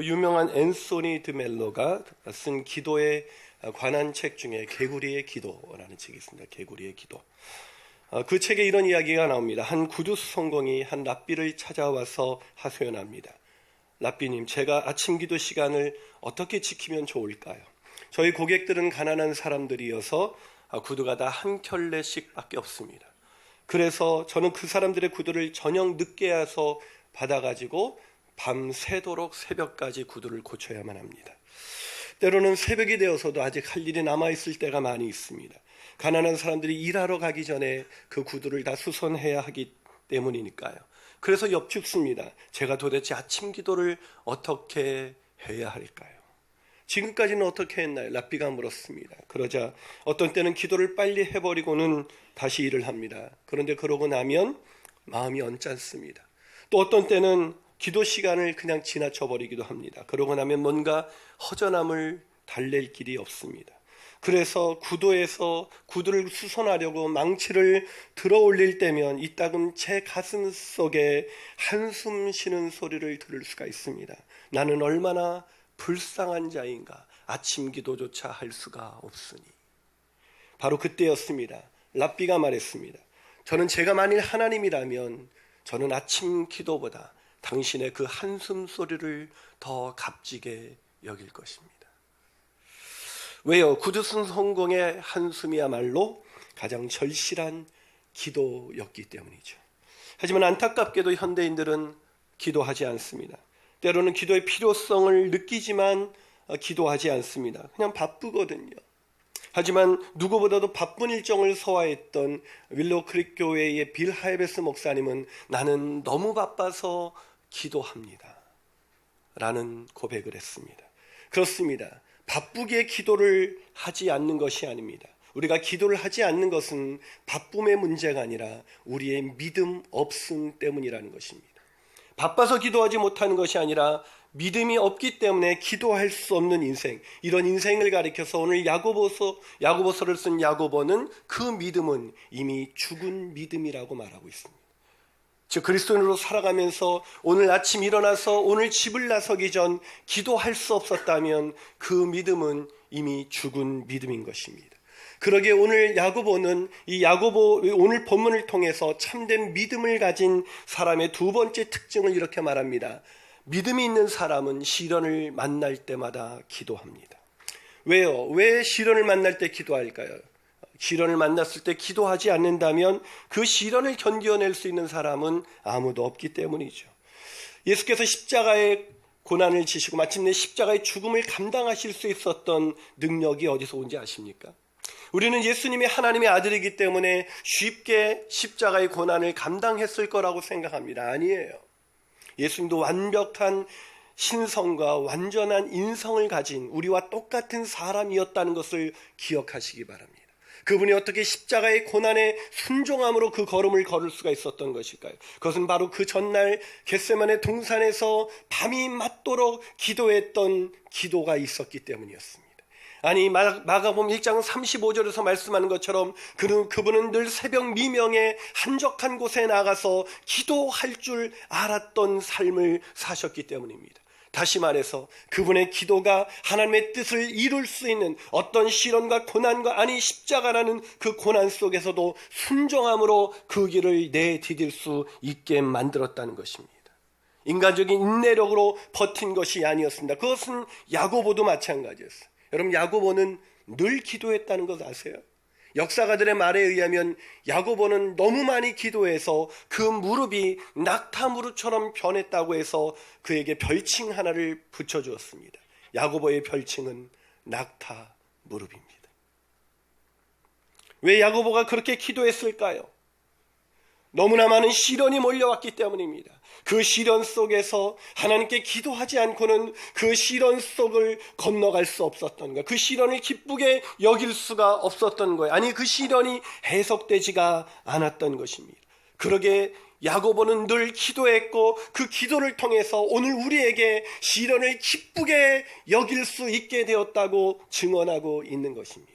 그 유명한 앤소니 드 멜로가 쓴 기도에 관한 책 중에 개구리의 기도라는 책이 있습니다. 개구리의 기도. 그 책에 이런 이야기가 나옵니다. 한 구두 수송공이 한 랍비를 찾아와서 하소연합니다. 랍비님, 제가 아침 기도 시간을 어떻게 지키면 좋을까요? 저희 고객들은 가난한 사람들이어서 구두가 다 한 켤레씩 밖에 없습니다. 그래서 저는 그 사람들의 구두를 저녁 늦게 와서 받아가지고 밤새도록 새벽까지 구두를 고쳐야만 합니다. 때로는 새벽이 되어서도 아직 할 일이 남아있을 때가 많이 있습니다. 가난한 사람들이 일하러 가기 전에 그 구두를 다 수선해야 하기 때문이니까요. 그래서 엽죽습니다. 제가 도대체 아침 기도를 어떻게 해야 할까요? 지금까지는 어떻게 했나요? 랍비가 물었습니다. 그러자 어떤 때는 기도를 빨리 해버리고는 다시 일을 합니다. 그런데 그러고 나면 마음이 언짢습니다. 또 어떤 때는 기도 시간을 그냥 지나쳐버리기도 합니다. 그러고 나면 뭔가 허전함을 달랠 길이 없습니다. 그래서 구도에서 구두를 수선하려고 망치를 들어 올릴 때면 이따금 제 가슴 속에 한숨 쉬는 소리를 들을 수가 있습니다. 나는 얼마나 불쌍한 자인가. 아침 기도조차 할 수가 없으니. 바로 그때였습니다. 랍비가 말했습니다. 저는 제가 만일 하나님이라면 저는 아침 기도보다 당신의 그 한숨 소리를 더 값지게 여길 것입니다. 왜요? 구두순 성공의 한숨이야말로 가장 절실한 기도였기 때문이죠. 하지만 안타깝게도 현대인들은 기도하지 않습니다. 때로는 기도의 필요성을 느끼지만 기도하지 않습니다. 그냥 바쁘거든요. 하지만 누구보다도 바쁜 일정을 소화했던 윌로우 크릭 교회의 빌 하이베스 목사님은 나는 너무 바빠서 기도합니다 라는 고백을 했습니다. 그렇습니다. 바쁘게 기도를 하지 않는 것이 아닙니다. 우리가 기도를 하지 않는 것은 바쁨의 문제가 아니라 우리의 믿음 없음 때문이라는 것입니다. 바빠서 기도하지 못하는 것이 아니라 믿음이 없기 때문에 기도할 수 없는 인생, 이런 인생을 가리켜서 오늘 야고보서를 쓴 야고보는 그 믿음은 이미 죽은 믿음이라고 말하고 있습니다. 즉 그리스도인으로 살아가면서 오늘 아침 일어나서 오늘 집을 나서기 전 기도할 수 없었다면 그 믿음은 이미 죽은 믿음인 것입니다. 그러기에 오늘 야고보는 오늘 본문을 통해서 참된 믿음을 가진 사람의 두 번째 특징을 이렇게 말합니다. 믿음이 있는 사람은 시련을 만날 때마다 기도합니다. 왜요? 왜 시련을 만날 때 기도할까요? 시련을 만났을 때 기도하지 않는다면 그 시련을 견뎌낼 수 있는 사람은 아무도 없기 때문이죠. 예수께서 십자가의 고난을 지시고 마침내 십자가의 죽음을 감당하실 수 있었던 능력이 어디서 온지 아십니까? 우리는 예수님이 하나님의 아들이기 때문에 쉽게 십자가의 고난을 감당했을 거라고 생각합니다. 아니에요. 예수님도 완벽한 신성과 완전한 인성을 가진 우리와 똑같은 사람이었다는 것을 기억하시기 바랍니다. 그분이 어떻게 십자가의 고난에 순종함으로 그 걸음을 걸을 수가 있었던 것일까요? 그것은 바로 그 전날 겟세마네 동산에서 밤이 맞도록 기도했던 기도가 있었기 때문이었습니다. 아니 마가복음 1장 35절에서 말씀하는 것처럼 그분은 늘 새벽 미명에 한적한 곳에 나가서 기도할 줄 알았던 삶을 사셨기 때문입니다. 다시 말해서 그분의 기도가 하나님의 뜻을 이룰 수 있는 어떤 시련과 고난과 십자가라는 그 고난 속에서도 순종함으로 그 길을 내디딜 수 있게 만들었다는 것입니다. 인간적인 인내력으로 버틴 것이 아니었습니다. 그것은 야고보도 마찬가지였어요. 여러분, 야고보는 늘 기도했다는 것 아세요? 역사가들의 말에 의하면 야고보는 너무 많이 기도해서 그 무릎이 낙타 무릎처럼 변했다고 해서 그에게 별칭 하나를 붙여주었습니다. 야고보의 별칭은 낙타 무릎입니다. 왜 야고보가 그렇게 기도했을까요? 너무나 많은 시련이 몰려왔기 때문입니다. 그 시련 속에서 하나님께 기도하지 않고는 그 시련 속을 건너갈 수 없었던 거예요. 그 시련을 기쁘게 여길 수가 없었던 거예요. 아니, 그 시련이 해석되지가 않았던 것입니다. 그러게 야고보는 늘 기도했고 그 기도를 통해서 오늘 우리에게 시련을 기쁘게 여길 수 있게 되었다고 증언하고 있는 것입니다.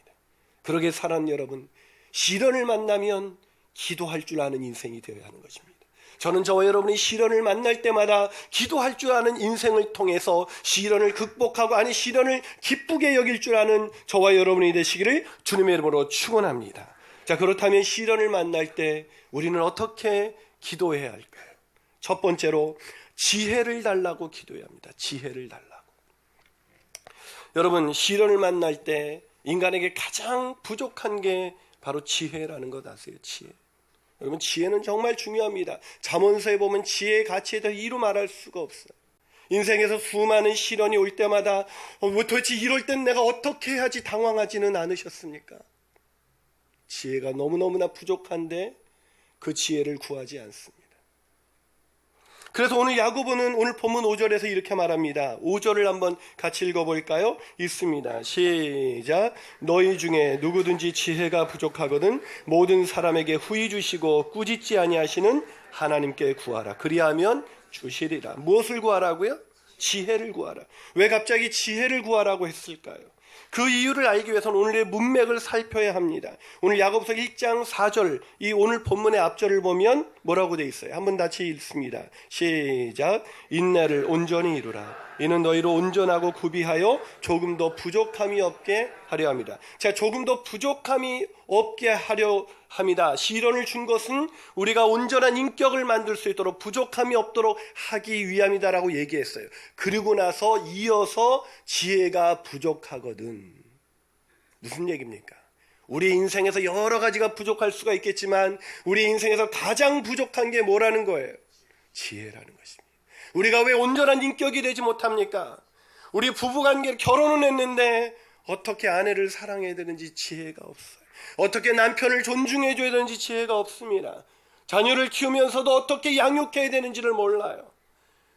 그러게 사랑 여러분, 시련을 만나면 기도할 줄 아는 인생이 되어야 하는 것입니다. 저는 저와 여러분이 시련을 만날 때마다 기도할 줄 아는 인생을 통해서 시련을 극복하고, 아니 시련을 기쁘게 여길 줄 아는 저와 여러분이 되시기를 주님의 이름으로 축원합니다. 자, 그렇다면 시련을 만날 때 우리는 어떻게 기도해야 할까요? 첫 번째로 지혜를 달라고 기도해야 합니다. 지혜를 달라고. 여러분, 시련을 만날 때 인간에게 가장 부족한 게 바로 지혜라는 것 아세요? 지혜. 여러분, 지혜는 정말 중요합니다. 잠언서에 보면 지혜의 가치에 대해 이루 말할 수가 없어요. 인생에서 수많은 시련이 올 때마다 도대체 이럴 땐 내가 어떻게 해야지 당황하지는 않으셨습니까? 지혜가 너무너무나 부족한데 그 지혜를 구하지 않습니다. 그래서 오늘 야고보는 오늘 본문 5절에서 이렇게 말합니다. 5절을 한번 같이 읽어볼까요? 있습니다. 시작. 너희 중에 누구든지 지혜가 부족하거든 모든 사람에게 후히 주시고 꾸짖지 아니하시는 하나님께 구하라. 그리하면 주시리라. 무엇을 구하라고요? 지혜를 구하라. 왜 갑자기 지혜를 구하라고 했을까요? 그 이유를 알기 위해서는 오늘의 문맥을 살펴야 합니다. 오늘 야고보서 1장 4절, 이 오늘 본문의 앞절을 보면 뭐라고 돼 있어요? 한번 같이 읽습니다. 시작. 인내를 온전히 이루라. 이는 너희로 온전하고 구비하여 조금 더 부족함이 없게 하려 합니다. 자, 조금 더 부족함이 없게 하려 합니다. 시련을 준 것은 우리가 온전한 인격을 만들 수 있도록, 부족함이 없도록 하기 위함이다라고 얘기했어요. 그리고 나서 이어서 지혜가 부족하거든. 무슨 얘기입니까? 우리 인생에서 여러 가지가 부족할 수가 있겠지만 우리 인생에서 가장 부족한 게 뭐라는 거예요? 지혜라는 것입니다. 우리가 왜 온전한 인격이 되지 못합니까? 우리 부부관계 결혼은 했는데 어떻게 아내를 사랑해야 되는지 지혜가 없어요. 어떻게 남편을 존중해 줘야 되는지 지혜가 없습니다. 자녀를 키우면서도 어떻게 양육해야 되는지를 몰라요.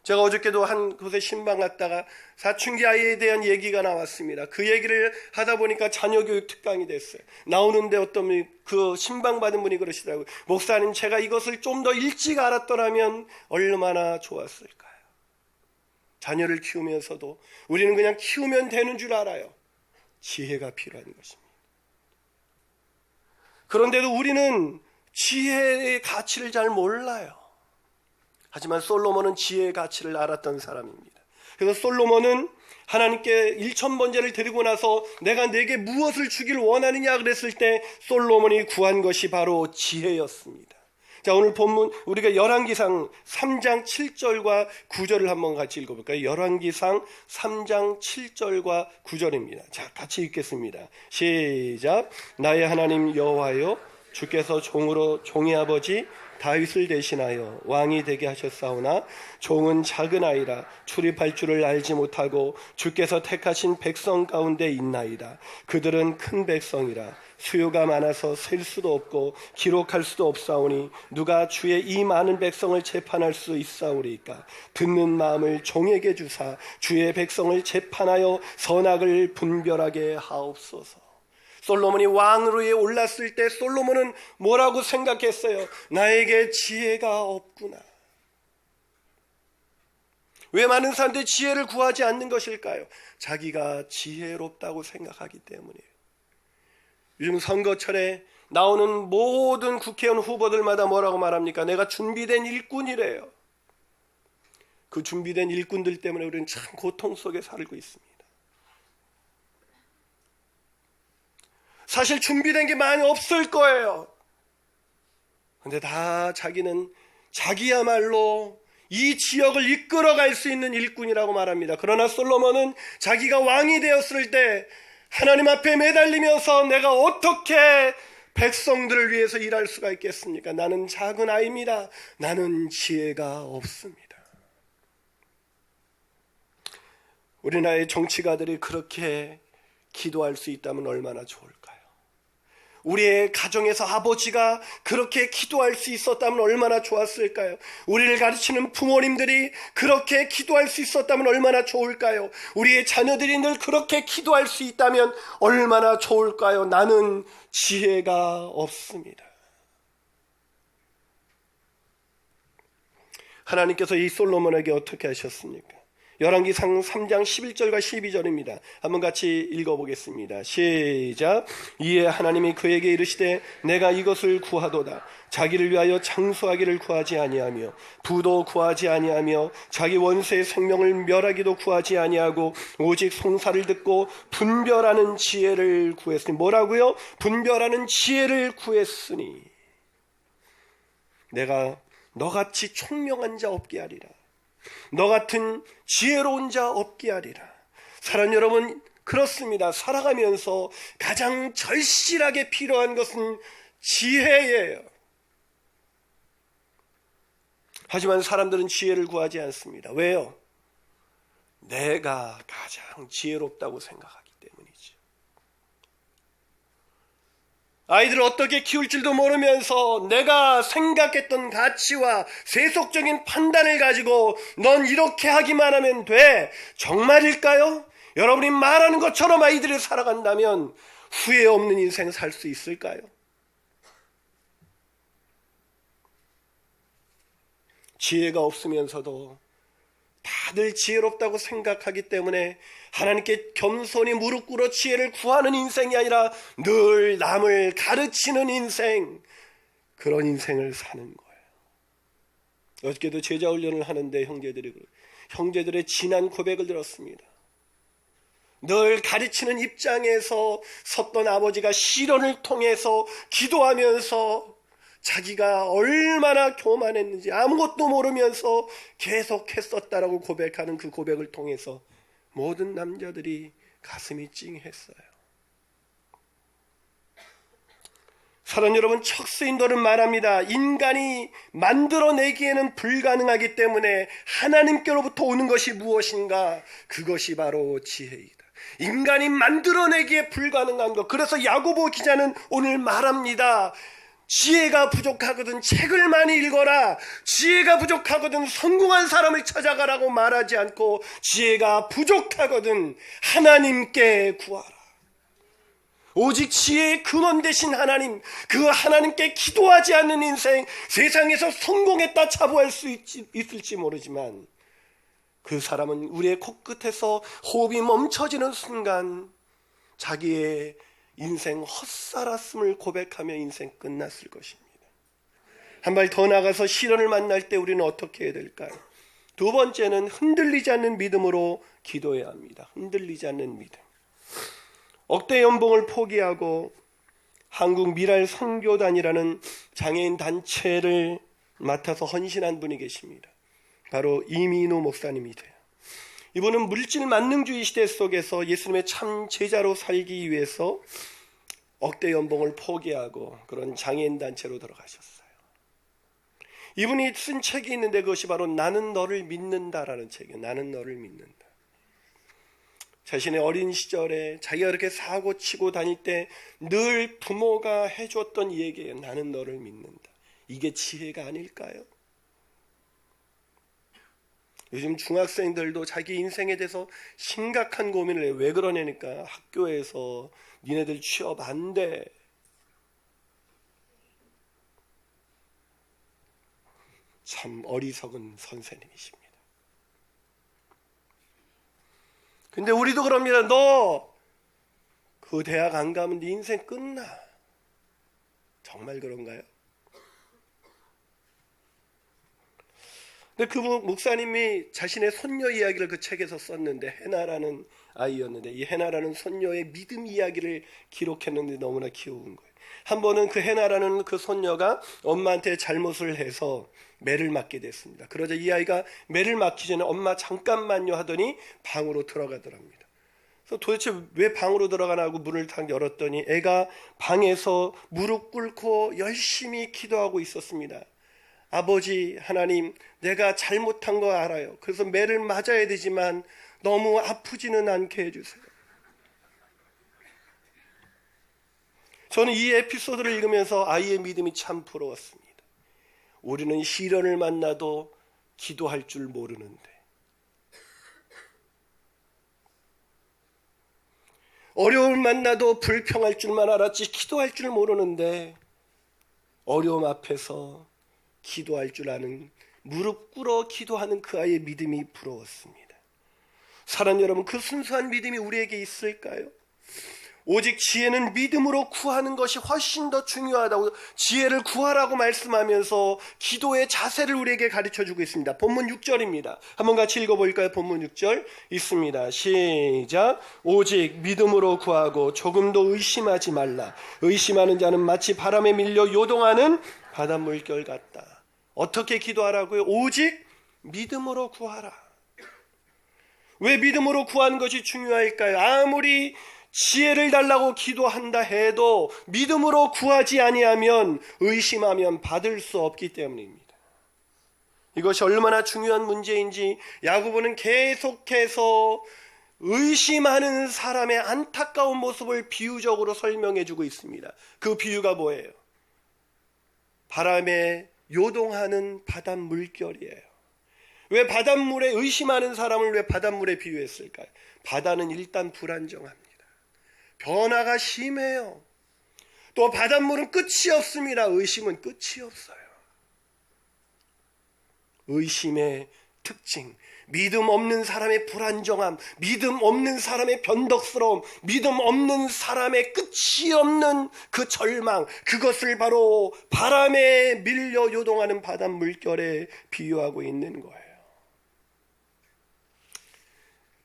제가 어저께도 한 곳에 신방 갔다가 사춘기 아이에 대한 얘기가 나왔습니다. 그 얘기를 하다 보니까 자녀교육 특강이 됐어요. 나오는데 어떤 분이, 그 신방 받은 분이 그러시더라고요. 목사님, 제가 이것을 좀 더 일찍 알았더라면 얼마나 좋았을까요? 자녀를 키우면서도 우리는 그냥 키우면 되는 줄 알아요. 지혜가 필요한 것입니다. 그런데도 우리는 지혜의 가치를 잘 몰라요. 하지만 솔로몬은 지혜의 가치를 알았던 사람입니다. 그래서 솔로몬은 하나님께 1000번제를 드리고 나서 내가 내게 무엇을 주길 원하느냐 그랬을 때 솔로몬이 구한 것이 바로 지혜였습니다. 자, 오늘 본문 우리가 열왕기상 3장 7절과 9절을 한번 같이 읽어볼까요? 열왕기상 3장 7절과 9절입니다. 자, 같이 읽겠습니다. 시작. 나의 하나님 여호와여, 주께서 종의 아버지 다윗을 대신하여 왕이 되게 하셨사오나 종은 작은 아이라 출입할 줄을 알지 못하고 주께서 택하신 백성 가운데 있나이다. 그들은 큰 백성이라 수요가 많아서 셀 수도 없고 기록할 수도 없사오니 누가 주의 이 많은 백성을 재판할 수 있사오리까? 듣는 마음을 종에게 주사 주의 백성을 재판하여 선악을 분별하게 하옵소서. 솔로몬이 왕으로 올랐을 때 솔로몬은 뭐라고 생각했어요? 나에게 지혜가 없구나. 왜 많은 사람들이 지혜를 구하지 않는 것일까요? 자기가 지혜롭다고 생각하기 때문이에요. 요즘 선거철에 나오는 모든 국회의원 후보들마다 뭐라고 말합니까? 내가 준비된 일꾼이래요. 그 준비된 일꾼들 때문에 우리는 참 고통 속에 살고 있습니다. 사실 준비된 게 많이 없을 거예요. 그런데 다 자기는 자기야말로 이 지역을 이끌어갈 수 있는 일꾼이라고 말합니다. 그러나 솔로몬은 자기가 왕이 되었을 때 하나님 앞에 매달리면서 내가 어떻게 백성들을 위해서 일할 수가 있겠습니까? 나는 작은 아이입니다. 나는 지혜가 없습니다. 우리나라의 정치가들이 그렇게 기도할 수 있다면 얼마나 좋을까요? 우리의 가정에서 아버지가 그렇게 기도할 수 있었다면 얼마나 좋았을까요? 우리를 가르치는 부모님들이 그렇게 기도할 수 있었다면 얼마나 좋을까요? 우리의 자녀들이 늘 그렇게 기도할 수 있다면 얼마나 좋을까요? 나는 지혜가 없습니다. 하나님께서 이 솔로몬에게 어떻게 하셨습니까? 열왕기상 3장 11절과 12절입니다. 한번 같이 읽어보겠습니다. 시작. 이에 하나님이 그에게 이르시되 내가 이것을 구하도다. 자기를 위하여 장수하기를 구하지 아니하며 부도 구하지 아니하며 자기 원수의 생명을 멸하기도 구하지 아니하고 오직 송사를 듣고 분별하는 지혜를 구했으니. 뭐라고요? 분별하는 지혜를 구했으니 내가 너같이 총명한 자 없게 하리라. 너 같은 지혜로운 자 없게 하리라. 사랑하는 여러분, 그렇습니다. 살아가면서 가장 절실하게 필요한 것은 지혜예요. 하지만 사람들은 지혜를 구하지 않습니다. 왜요? 내가 가장 지혜롭다고 생각하기 때문이죠. 아이들을 어떻게 키울 줄도 모르면서 내가 생각했던 가치와 세속적인 판단을 가지고 넌 이렇게 하기만 하면 돼. 정말일까요? 여러분이 말하는 것처럼 아이들이 살아간다면 후회 없는 인생 살 수 있을까요? 지혜가 없으면서도 다들 지혜롭다고 생각하기 때문에 하나님께 겸손히 무릎 꿇어 지혜를 구하는 인생이 아니라 늘 남을 가르치는 인생, 그런 인생을 사는 거예요. 어저께도 제자훈련을 하는데 형제들의 진한 고백을 들었습니다. 늘 가르치는 입장에서 섰던 아버지가 시련을 통해서 기도하면서 자기가 얼마나 교만했는지 아무것도 모르면서 계속 했었다라고 고백하는 그 고백을 통해서 모든 남자들이 가슴이 찡했어요. 사랑하는 여러분, 척스인도는 말합니다. 인간이 만들어내기에는 불가능하기 때문에 하나님께로부터 오는 것이 무엇인가? 그것이 바로 지혜이다. 인간이 만들어내기에 불가능한 것. 그래서 야고보 기자는 오늘 말합니다. 지혜가 부족하거든 책을 많이 읽어라. 지혜가 부족하거든 성공한 사람을 찾아가라고 말하지 않고 지혜가 부족하거든 하나님께 구하라. 오직 지혜의 근원 되신 하나님, 그 하나님께 기도하지 않는 인생, 세상에서 성공했다 자부할 수 있을지 모르지만 그 사람은 우리의 코끝에서 호흡이 멈춰지는 순간 자기의 인생 헛살았음을 고백하며 인생 끝났을 것입니다. 한 발 더 나가서 시련을 만날 때 우리는 어떻게 해야 될까요? 두 번째는 흔들리지 않는 믿음으로 기도해야 합니다. 흔들리지 않는 믿음. 억대 연봉을 포기하고 한국 미랄 선교단이라는 장애인 단체를 맡아서 헌신한 분이 계십니다. 바로 이민우 목사님이세요. 이분은 물질 만능주의 시대 속에서 예수님의 참 제자로 살기 위해서 억대 연봉을 포기하고 그런 장애인 단체로 들어가셨어요. 이분이 쓴 책이 있는데 그것이 바로 나는 너를 믿는다라는 책이에요. 나는 너를 믿는다. 자신의 어린 시절에 자기가 그렇게 사고 치고 다닐 때 늘 부모가 해줬던 얘기예요. 나는 너를 믿는다. 이게 지혜가 아닐까요? 요즘 중학생들도 자기 인생에 대해서 심각한 고민을 해요. 왜 그러냐니까 학교에서 니네들 취업 안 돼. 참 어리석은 선생님이십니다. 근데 우리도 그럽니다. 너 그 대학 안 가면 네 인생 끝나. 정말 그런가요? 근데 그 목사님이 자신의 손녀 이야기를 그 책에서 썼는데, 해나라는 아이였는데 이 해나라는 손녀의 믿음 이야기를 기록했는데 너무나 귀여운 거예요. 한 번은 그 해나라는 그 손녀가 엄마한테 잘못을 해서 매를 맞게 됐습니다. 그러자 이 아이가 매를 맞기 전에 엄마 잠깐만요 하더니 방으로 들어가더랍니다. 그래서 도대체 왜 방으로 들어가나 하고 문을 탁 열었더니 애가 방에서 무릎 꿇고 열심히 기도하고 있었습니다. 아버지 하나님, 내가 잘못한 거 알아요. 그래서 매를 맞아야 되지만 너무 아프지는 않게 해주세요. 저는 이 에피소드를 읽으면서 아이의 믿음이 참 부러웠습니다. 우리는 시련을 만나도 기도할 줄 모르는데, 어려움을 만나도 불평할 줄만 알았지 기도할 줄 모르는데, 어려움 앞에서 기도할 줄 아는, 무릎 꿇어 기도하는 그 아이의 믿음이 부러웠습니다. 사랑하는 여러분, 그 순수한 믿음이 우리에게 있을까요? 오직 지혜는 믿음으로 구하는 것이 훨씬 더 중요하다고, 지혜를 구하라고 말씀하면서 기도의 자세를 우리에게 가르쳐주고 있습니다. 본문 6절입니다. 한번 같이 읽어볼까요? 본문 6절 있습니다. 시작. 오직 믿음으로 구하고 조금도 의심하지 말라. 의심하는 자는 마치 바람에 밀려 요동하는 바닷물결 같다. 어떻게 기도하라고요? 오직 믿음으로 구하라. 왜 믿음으로 구하는 것이 중요할까요? 아무리 지혜를 달라고 기도한다 해도 믿음으로 구하지 아니하면, 의심하면 받을 수 없기 때문입니다. 이것이 얼마나 중요한 문제인지 야고보는 계속해서 의심하는 사람의 안타까운 모습을 비유적으로 설명해 주고 있습니다. 그 비유가 뭐예요? 바람에 요동하는 바닷물결이에요. 왜 바닷물에 의심하는 사람을 왜 바닷물에 비유했을까요? 바다는 일단 불안정합니다. 변화가 심해요. 또 바닷물은 끝이 없습니다. 의심은 끝이 없어요. 의심의 특징, 믿음 없는 사람의 불안정함, 믿음 없는 사람의 변덕스러움, 믿음 없는 사람의 끝이 없는 그 절망, 그것을 바로 바람에 밀려 요동하는 바닷물결에 비유하고 있는 거예요.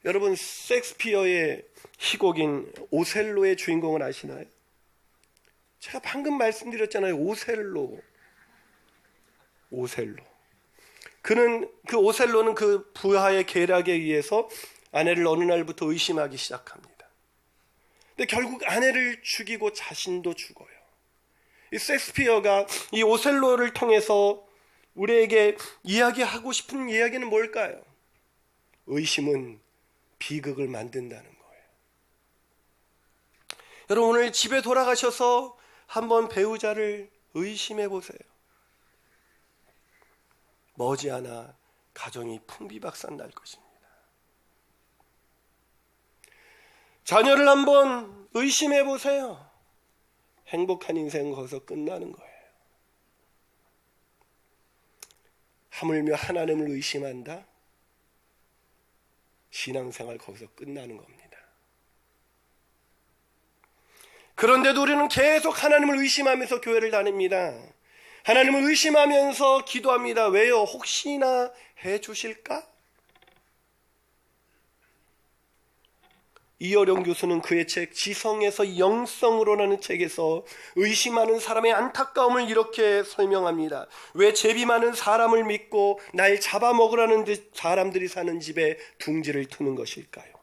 여러분, 셰익스피어의 희곡인 오셀로의 주인공을 아시나요? 제가 방금 말씀드렸잖아요. 오셀로. 그 오셀로는 그 부하의 계략에 의해서 아내를 어느 날부터 의심하기 시작합니다. 근데 결국 아내를 죽이고 자신도 죽어요. 이 셰익스피어가 이 오셀로를 통해서 우리에게 이야기하고 싶은 이야기는 뭘까요? 의심은 비극을 만든다는 거예요. 여러분, 오늘 집에 돌아가셔서 한번 배우자를 의심해 보세요. 머지않아 가정이 풍비박산 날 것입니다. 자녀를 한번 의심해 보세요. 행복한 인생은 거기서 끝나는 거예요. 하물며 하나님을 의심한다? 신앙생활 거기서 끝나는 겁니다. 그런데도 우리는 계속 하나님을 의심하면서 교회를 다닙니다. 하나님을 의심하면서 기도합니다. 왜요? 혹시나 해주실까? 이어령 교수는 그의 책 지성에서 영성으로라는 책에서 의심하는 사람의 안타까움을 이렇게 설명합니다. 왜 제비 많은 사람을 믿고 날 잡아먹으라는 듯 사람들이 사는 집에 둥지를 트는 것일까요?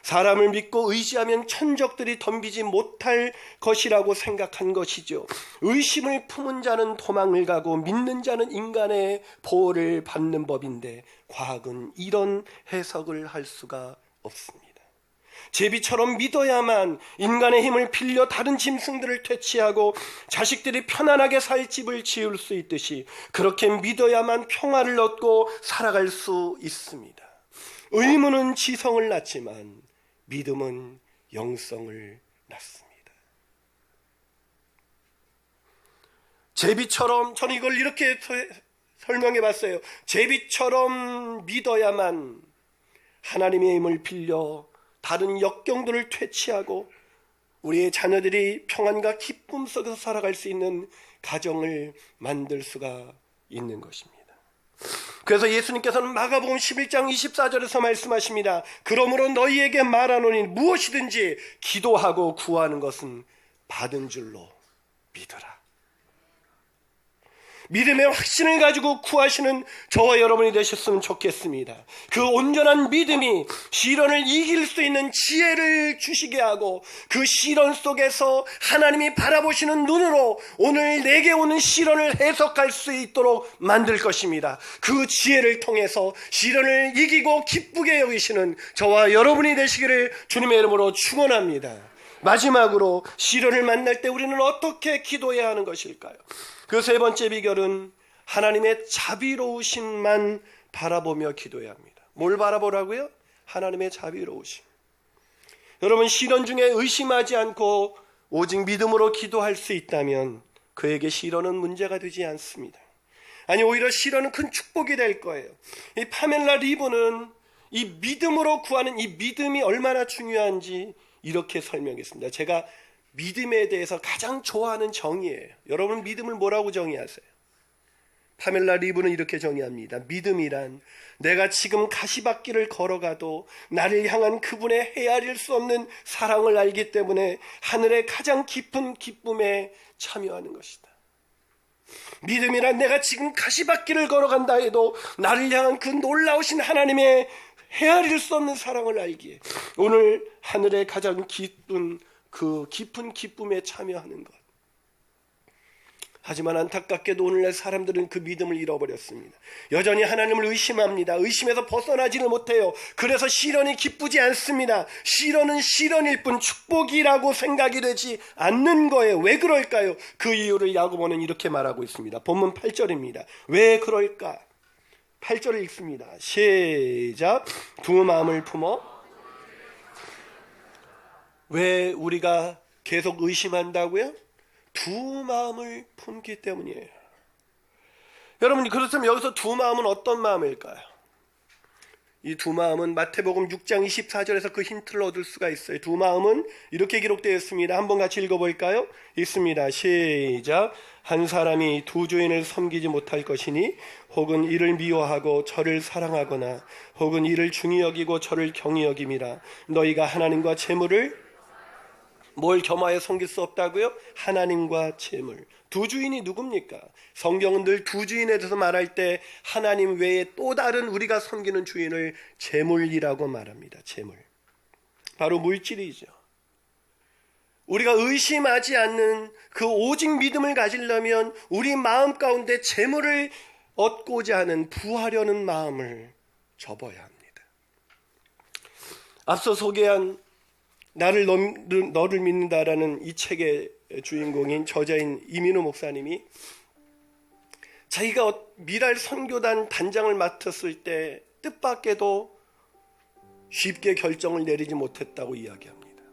사람을 믿고 의지하면 천적들이 덤비지 못할 것이라고 생각한 것이죠. 의심을 품은 자는 도망을 가고 믿는 자는 인간의 보호를 받는 법인데, 과학은 이런 해석을 할 수가 없습니다. 제비처럼 믿어야만 인간의 힘을 빌려 다른 짐승들을 퇴치하고 자식들이 편안하게 살 집을 지을 수 있듯이, 그렇게 믿어야만 평화를 얻고 살아갈 수 있습니다. 의무는 지성을 낳지만 믿음은 영성을 낳습니다. 제비처럼, 저는 이걸 이렇게 설명해 봤어요. 제비처럼 믿어야만 하나님의 힘을 빌려 다른 역경들을 퇴치하고 우리의 자녀들이 평안과 기쁨 속에서 살아갈 수 있는 가정을 만들 수가 있는 것입니다. 그래서 예수님께서는 마가복음 11장 24절에서 말씀하십니다. 그러므로 너희에게 말하노니 무엇이든지 기도하고 구하는 것은 받은 줄로 믿어라. 믿음의 확신을 가지고 구하시는 저와 여러분이 되셨으면 좋겠습니다. 그 온전한 믿음이 시련을 이길 수 있는 지혜를 주시게 하고, 그 시련 속에서 하나님이 바라보시는 눈으로 오늘 내게 오는 시련을 해석할 수 있도록 만들 것입니다. 그 지혜를 통해서 시련을 이기고 기쁘게 여기시는 저와 여러분이 되시기를 주님의 이름으로 축원합니다. 마지막으로, 시련을 만날 때 우리는 어떻게 기도해야 하는 것일까요? 그 세 번째 비결은 하나님의 자비로우심만 바라보며 기도해야 합니다. 뭘 바라보라고요? 하나님의 자비로우심. 여러분, 시련 중에 의심하지 않고 오직 믿음으로 기도할 수 있다면 그에게 시련은 문제가 되지 않습니다. 아니, 오히려 시련은 큰 축복이 될 거예요. 이 파멜라 리브는 이 믿음으로 구하는 이 믿음이 얼마나 중요한지 이렇게 설명했습니다. 제가 믿음에 대해서 가장 좋아하는 정의예요. 여러분 믿음을 뭐라고 정의하세요? 파멜라 리브는 이렇게 정의합니다. 믿음이란 내가 지금 가시밭길을 걸어가도 나를 향한 그분의 헤아릴 수 없는 사랑을 알기 때문에 하늘의 가장 깊은 기쁨에 참여하는 것이다. 믿음이란 내가 지금 가시밭길을 걸어간다 해도 나를 향한 그 놀라우신 하나님의 헤아릴 수 없는 사랑을 알기에 오늘 하늘의 가장 깊은 그 깊은 기쁨에 참여하는 것. 하지만 안타깝게도 오늘날 사람들은 그 믿음을 잃어버렸습니다. 여전히 하나님을 의심합니다. 의심에서 벗어나지를 못해요. 그래서 시련이 기쁘지 않습니다. 시련은 시련일 뿐 축복이라고 생각이 되지 않는 거예요. 왜 그럴까요? 그 이유를 야고보는 이렇게 말하고 있습니다. 본문 8절입니다. 왜 그럴까? 8절을 읽습니다. 시작. 두 마음을 품어. 왜 우리가 계속 의심한다고요? 두 마음을 품기 때문이에요. 여러분, 그렇다면 여기서 두 마음은 어떤 마음일까요? 이 두 마음은 마태복음 6장 24절에서 그 힌트를 얻을 수가 있어요. 두 마음은 이렇게 기록되어 있습니다. 한번 같이 읽어볼까요? 읽습니다. 시작. 한 사람이 두 주인을 섬기지 못할 것이니 혹은 이를 미워하고 저를 사랑하거나 혹은 이를 중히 여기고 저를 경히 여김이라. 너희가 하나님과 재물을 뭘 겸하여 섬길 수 없다고요? 하나님과 재물. 두 주인이 누굽니까? 성경은 늘 두 주인에 대해서 말할 때 하나님 외에 또 다른 우리가 섬기는 주인을 재물이라고 말합니다. 재물. 바로 물질이죠. 우리가 의심하지 않는 그 오직 믿음을 가지려면 우리 마음 가운데 재물을 얻고자 하는 부하려는 마음을 접어야 합니다. 앞서 소개한 너를 믿는다라는 이 책의 주인공인 저자인 이민우 목사님이 자기가 미랄 선교단 단장을 맡았을 때 뜻밖에도 쉽게 결정을 내리지 못했다고 이야기합니다.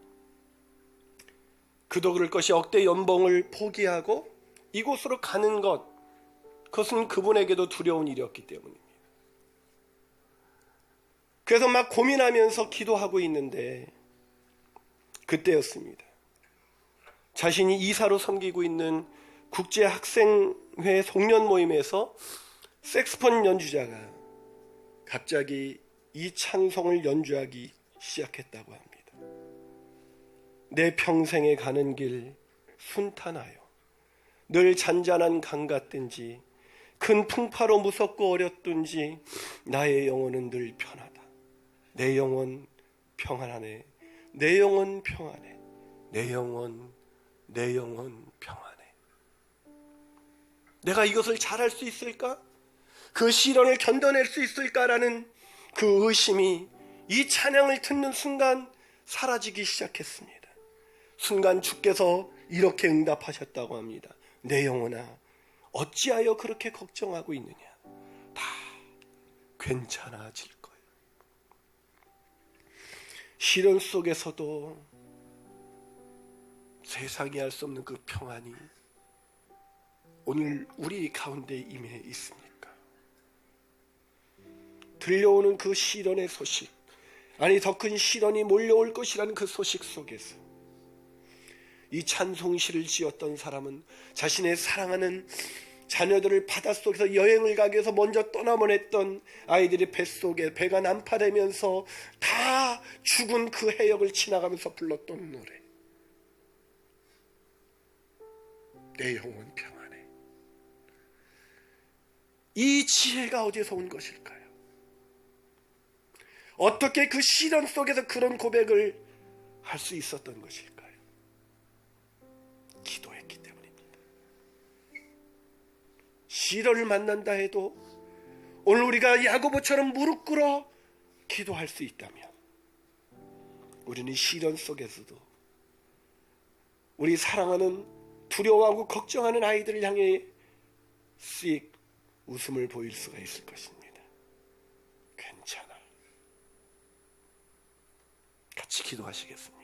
그도 그럴 것이 억대 연봉을 포기하고 이곳으로 가는 것, 그것은 그분에게도 두려운 일이었기 때문입니다. 그래서 막 고민하면서 기도하고 있는데 그때였습니다. 자신이 이사로 섬기고 있는 국제학생회 송년 모임에서 색스폰 연주자가 갑자기 이 찬송을 연주하기 시작했다고 합니다. 내 평생에 가는 길 순탄하여 늘 잔잔한 강 같든지 큰 풍파로 무섭고 어렵든지 나의 영혼은 늘 편하다. 내 영혼 평안하네. 내 영혼 평안해. 내 영혼 평안해. 내가 이것을 잘할 수 있을까? 그 시련을 견뎌낼 수 있을까라는 그 의심이 이 찬양을 듣는 순간 사라지기 시작했습니다. 순간 주께서 이렇게 응답하셨다고 합니다. 내 영혼아, 어찌하여 그렇게 걱정하고 있느냐? 다 괜찮아질 거예요. 시련 속에서도 세상이 알 수 없는 그 평안이 오늘 우리 가운데 임해 있습니까? 들려오는 그 시련의 소식, 아니 더 큰 시련이 몰려올 것이라는 그 소식 속에서 이 찬송시를 지었던 사람은 자신의 사랑하는 자녀들을 바닷속에서 여행을 가기 위해서 먼저 떠나보냈던 아이들이 뱃속에 배가 난파되면서 다 죽은 그 해역을 지나가면서 불렀던 노래. 내 영혼 평안해. 이 지혜가 어디서 온 것일까요? 어떻게 그 시련 속에서 그런 고백을 할 수 있었던 것일까요? 기도했기 때문입니다. 시련을 만난다 해도 오늘 우리가 야고보처럼 무릎 꿇어 기도할 수 있다면 우리는 시련 속에서도 우리 사랑하는 두려워하고 걱정하는 아이들을 향해 씩 웃음을 보일 수가 있을 것입니다. 괜찮아. 같이 기도하시겠습니다.